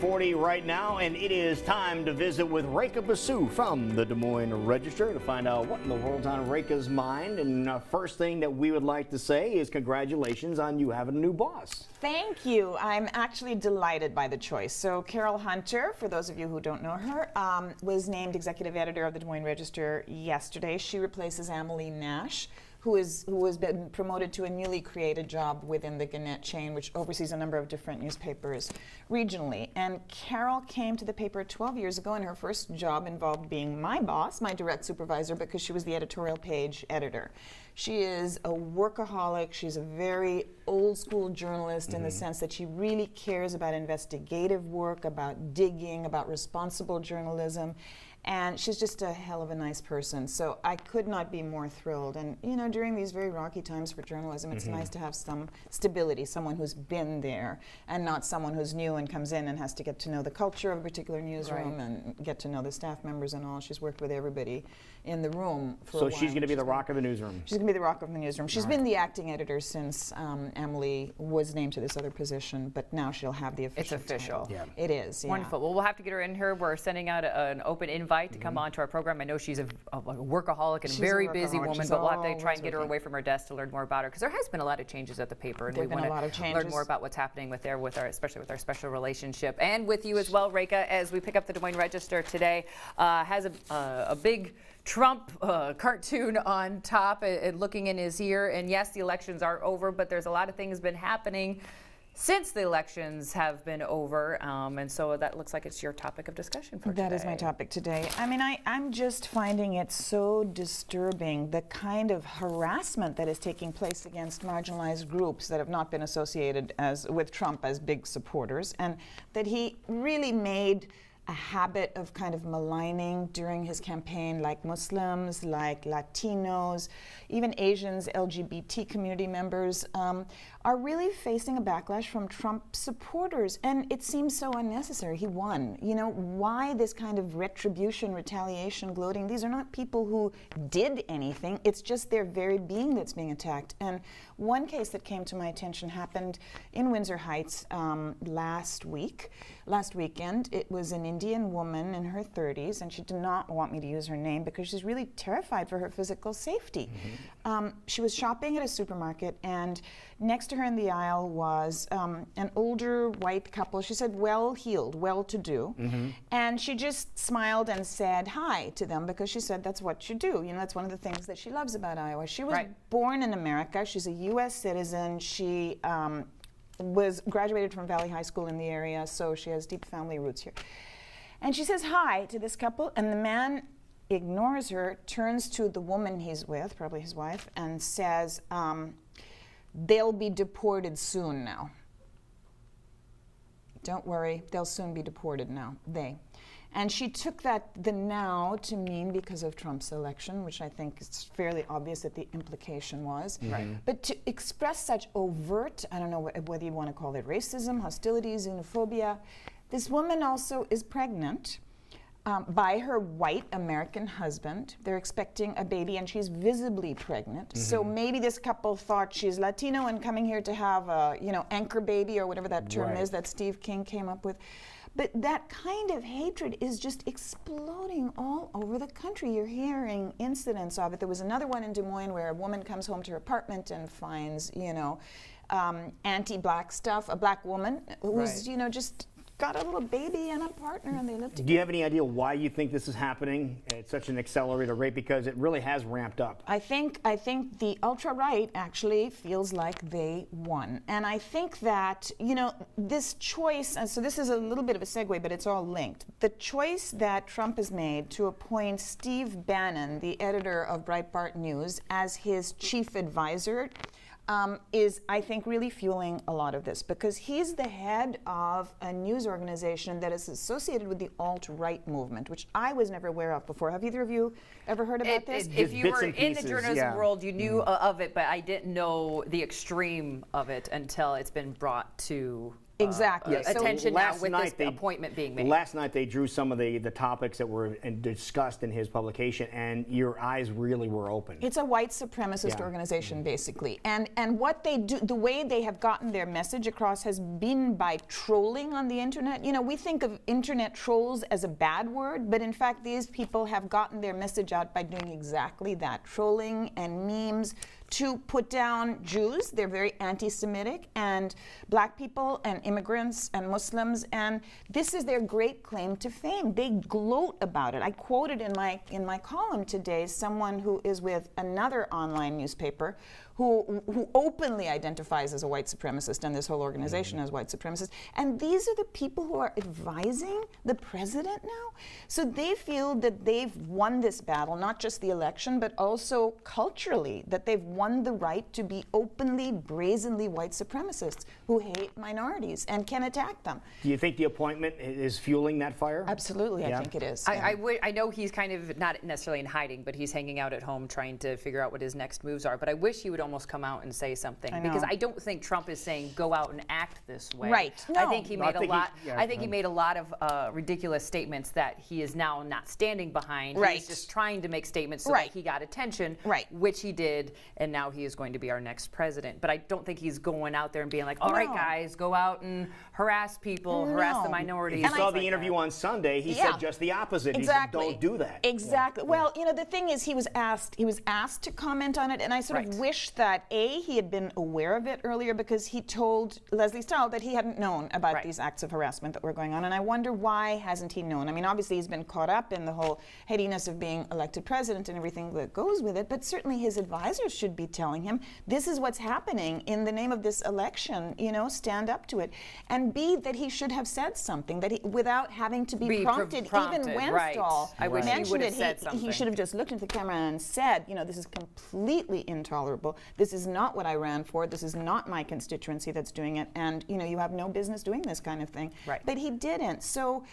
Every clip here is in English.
7:40 right now, and it is time to visit with Rekha from the Des Moines Register to find out what in the world's on Rekha's mind. And first thing that we would like to say is congratulations on you having a new boss. Thank you. I'm actually delighted by the choice. So Carol Hunter, for those of you who don't know her, was named executive editor of the Des Moines Register yesterday. She replaces Amelie Nash, who has been promoted to a newly created job within the Gannett chain, which oversees a number of different newspapers regionally. And Carol came to the paper 12 years ago, and her first job involved being my boss, my direct supervisor, because she was the editorial page editor. She is a workaholic. She's a very old school journalist in the sense that she really cares about investigative work, about digging, about responsible journalism. And she's just a hell of a nice person. So I could not be more thrilled. And, you know, during these very rocky times for journalism, it's nice to have some stability, someone who's been there and not someone who's new and comes in and has to get to know the culture of a particular newsroom and get to know the staff members and all. She's worked with everybody in the room for a while. So she's going to be the rock of the newsroom. She's going to be the rock of the newsroom. She's been the acting editor since Emily was named to this other position, but now she'll have the official It's official. title. Yeah. It is, yeah. Wonderful. Well, we'll have to get her in here. We're sending out an open invite to come on to our program. I know she's a workaholic and She's very a busy workaholic. woman, She's but we'll have to try always and get her working. away from her desk to learn more about her, because there has been a lot of changes at the paper, and There've we been want a lot of to learn changes. more about what's happening with there, especially with our special relationship, and with you as well, Rekha. As we pick up the Des Moines Register today, has a big Trump cartoon on top and looking in his ear. And yes, the elections are over, but there's a lot of things been happening since the elections have been over, and so that looks like it's your topic of discussion for today. That is my topic today. I mean, I'm just finding it so disturbing, the kind of harassment that is taking place against marginalized groups that have not been associated with Trump as big supporters, and that he really made a habit of kind of maligning during his campaign, like Muslims, like Latinos, even Asians, LGBT community members, are really facing a backlash from Trump supporters. And it seems so unnecessary. He won. You know, why this kind of retribution, retaliation, gloating? These are not people who did anything. It's just their very being that's being attacked. And one case that came to my attention happened in Windsor Heights last weekend. It was an Indian woman in her 30s, and she did not want me to use her name because she's really terrified for her physical safety. She was shopping at a supermarket, and next to her in the aisle was an older white couple. She said well-heeled, well-to-do, and she just smiled and said hi to them because she said that's what you do. You know, that's one of the things that she loves about Iowa. She was born in America. She's a U.S. citizen. She was graduated from Valley High School in the area, so she has deep family roots here. And she says hi to this couple, and the man ignores her, turns to the woman he's with, probably his wife, and says, they'll be deported soon now. Don't worry, they'll soon be deported now, they. And she took the now to mean because of Trump's election, which I think is fairly obvious that the implication was. But to express such overt, I don't know whether you want to call it racism, hostility, xenophobia. This woman also is pregnant by her white American husband. They're expecting a baby, and she's visibly pregnant. So maybe this couple thought she's Latino and coming here to have a, anchor baby or whatever that term is that Steve King came up with. But that kind of hatred is just exploding all over the country. You're hearing incidents of it. There was another one in Des Moines where a woman comes home to her apartment and finds, anti-black stuff, a black woman who's, just got a little baby and a partner, and they live together. Do you have any idea why you think this is happening at such an accelerated rate? Because it really has ramped up. I think the ultra-right actually feels like they won. And I think that, this choice, and so this is a little bit of a segue, but it's all linked. The choice that Trump has made to appoint Steve Bannon, the editor of Breitbart News, as his chief advisor, is, I think, really fueling a lot of this, because he's the head of a news organization that is associated with the alt-right movement, which I was never aware of before. Have either of you ever heard about this? If you were in the journalism world, you knew of it, but I didn't know the extreme of it until it's been brought to Exactly. So attention now last with night this appointment being made. Last night they drew some of the topics that were discussed in his publication, and your eyes really were open. It's a white supremacist organization, basically. And what they do, the way they have gotten their message across has been by trolling on the internet. You know, we think of internet trolls as a bad word, but in fact these people have gotten their message out by doing exactly that, trolling and memes to put down Jews. They're very anti-Semitic, and black people and immigrants and Muslims, and this is their great claim to fame. They gloat about it. I quoted in my column today someone who is with another online newspaper who openly identifies as a white supremacist, and this whole organization as white supremacist. And these are the people who are advising the president now. So they feel that they've won this battle, not just the election, but also culturally, that they've won the right to be openly, brazenly white supremacists who hate minorities and can attack them. Do you think the appointment is fueling that fire? Absolutely, Yeah. I think it is. I know he's kind of not necessarily in hiding, but he's hanging out at home trying to figure out what his next moves are. But I wish he would almost come out and say something, because I don't think Trump is saying go out and act this way. Right. I No. think he made he made a lot of ridiculous statements that he is now not standing behind. Right. He's just trying to make statements so Right. that he got attention, Right. which he did, and now he is going to be our next president. But I don't think he's going out there and being like, all right, No. guys, go out and harass people, harass the No. minorities. You saw things the like interview that. on Sunday. He Yeah. said just the opposite. Exactly. He said, don't do that. Exactly. Well, you know, the thing is, he was asked to comment on it, and I sort of wish that he had been aware of it earlier, because he told Leslie Stahl that he hadn't known about these acts of harassment that were going on, and I wonder why hasn't he known? I mean, obviously he's been caught up in the whole headiness of being elected president and everything that goes with it, but certainly his advisors should be telling him this is what's happening in the name of this election. You know, stand up to it, and B, that he should have said something that without having to be prompted. Even Wenstall I wish he mentioned would have it. said something. He should have just looked into the camera and said, you know, this is completely intolerable. This is not what I ran for. This is not my constituency that's doing it, and you know, you have no business doing this kind of thing. Right. But he didn't. So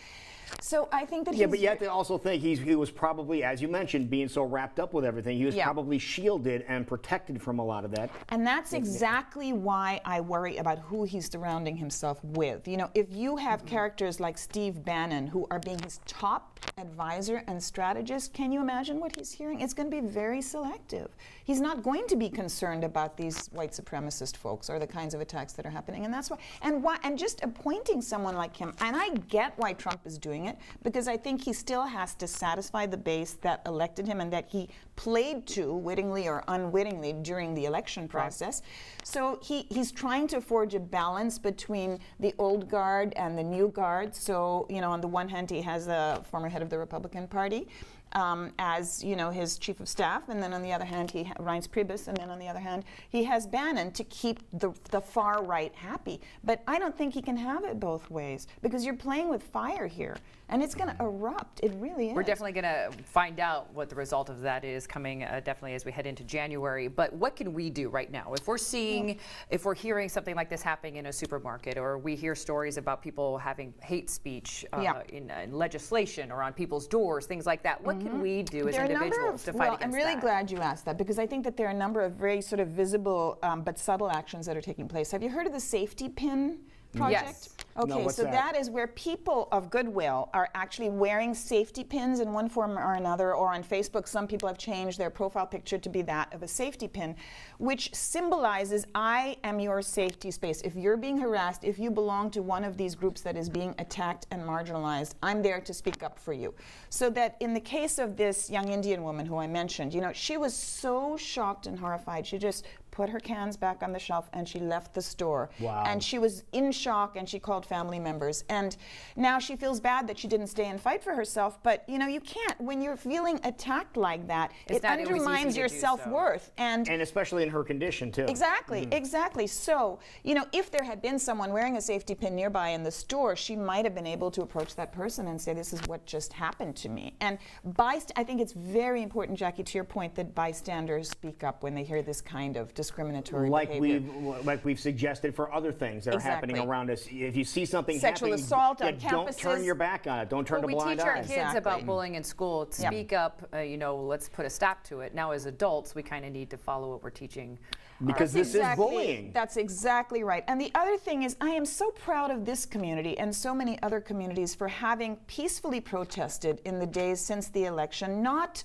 I think that Yeah, but you have to also think he was probably, as you mentioned, being so wrapped up with everything, he was probably shielded and protected from a lot of that. And that's exactly why I worry about who he's surrounding himself with. You know, if you have characters like Steve Bannon, who are being his top advisor and strategist, can you imagine what he's hearing? It's going to be very selective. He's not going to be concerned about these white supremacist folks or the kinds of attacks that are happening, and that's why. And just appointing someone like him, and I get why Trump is doing it, because I think he still has to satisfy the base that elected him and that he played to, wittingly or unwittingly, during the election process. So he's trying to forge a balance between the old guard and the new guard. So, you know, on the one hand, he has a former head of the Republican Party as, you know, his chief of staff, and then on the other hand, Reince Priebus, and then on the other hand, he has Bannon to keep the far right happy. But I don't think he can have it both ways, because you're playing with fire here, and it's going to erupt. It really is. We're definitely going to find out what the result of that is coming definitely as we head into January. But what can we do right now? If we're seeing, if we're hearing something like this happening in a supermarket, or we hear stories about people having hate speech in legislation or on people's doors, things like that, what can we do as individuals to fight against that? I'm really glad you asked that, because I think that there are a number of very sort of visible but subtle actions that are taking place. Have you heard of the safety pin project? Yes. Okay, No, what's so that? that is where people of goodwill are actually wearing safety pins in one form or another, or on Facebook, some people have changed their profile picture to be that of a safety pin, which symbolizes, I am your safety space. If you're being harassed, if you belong to one of these groups that is being attacked and marginalized, I'm there to speak up for you. So that in the case of this young Indian woman who I mentioned, you know, she was so shocked and horrified, she just put her cans back on the shelf and she left the store. Wow. And she was in shock, and she called family members. And now she feels bad that she didn't stay and fight for herself, but you know, you can't. When you're feeling attacked like that, it undermines your self-worth. And especially in her condition, too. Exactly, exactly. So, you know, if there had been someone wearing a safety pin nearby in the store, she might have been able to approach that person and say, this is what just happened to me. And I think it's very important, Jackie, to your point, that bystanders speak up when they hear this kind of discriminatory behavior. Like we've suggested for other things that are happening around us. If you see something Sexual happening, assault on don't campuses. turn your back on it. Don't turn a blind eye. We teach our kids about bullying in school. Speak up, you know, let's put a stop to it. Now as adults, we kind of need to follow what we're teaching Because this is bullying. That's exactly right. And the other thing is, I am so proud of this community and so many other communities for having peacefully protested in the days since the election, not,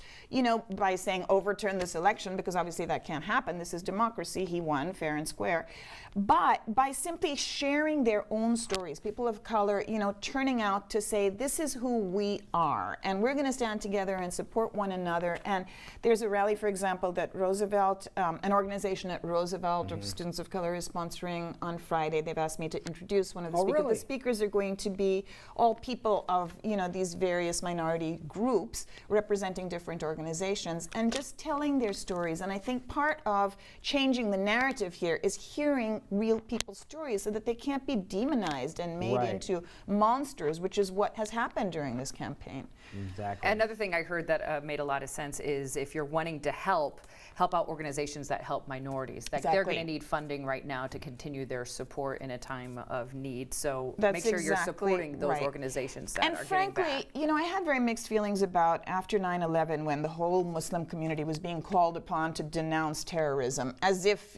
by saying overturn this election, because obviously that can't happen. This is democracy. He won fair and square. But by simply sharing their own stories, people of color, turning out to say, this is who we are, and we're going to stand together and support one another. And there's a rally, for example, that Roosevelt, an organization at Roosevelt of students of color is sponsoring on Friday. They've asked me to introduce one of the speakers. Really? The speakers are going to be all people of, these various minority groups representing different organizations and just telling their stories. And I think part of changing the narrative here is hearing real people's stories so that they can't be demonized and made into monsters, which is what has happened during this campaign. Exactly. Another thing I heard that made a lot of sense is if you're wanting to help out organizations that help minorities, that they're going to need funding right now to continue their support in a time of need. So make sure you're supporting those organizations that are getting back. And frankly, I had very mixed feelings about after 9/11 when the whole Muslim community was being called upon to denounce terrorism, as if,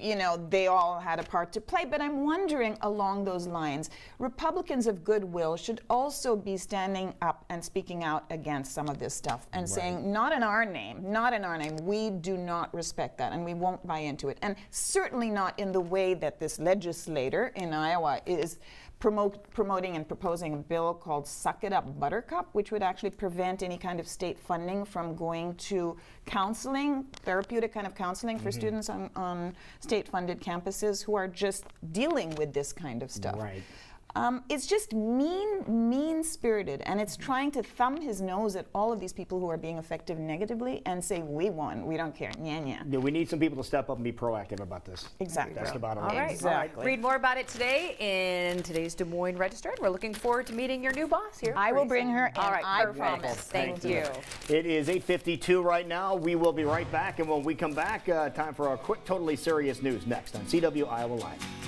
they all had a part to play. But I'm wondering along those lines, Republicans of goodwill should also be standing up and speaking out against some of this stuff and saying, not in our name, we do not respect that and we won't buy into it. And certainly not in the way that this legislator in Iowa is promoting and proposing a bill called Suck It Up Buttercup, which would actually prevent any kind of state funding from going to counseling, therapeutic kind of counseling for students on state-funded campuses who are just dealing with this kind of stuff. Right. It's just mean-spirited, and it's trying to thumb his nose at all of these people who are being affected negatively and say, we won, we don't care, nya. Yeah, we need some people to step up and be proactive about this. Exactly. That's the bottom All line. right. Exactly. Read more about it today in today's Des Moines Register. We're looking forward to meeting your new boss here. I will bring her, and All right, I perfect. promise. Thank you. It is 8:52 right now. We will be right back, and when we come back, time for our quick, totally serious news next on CW Iowa Live.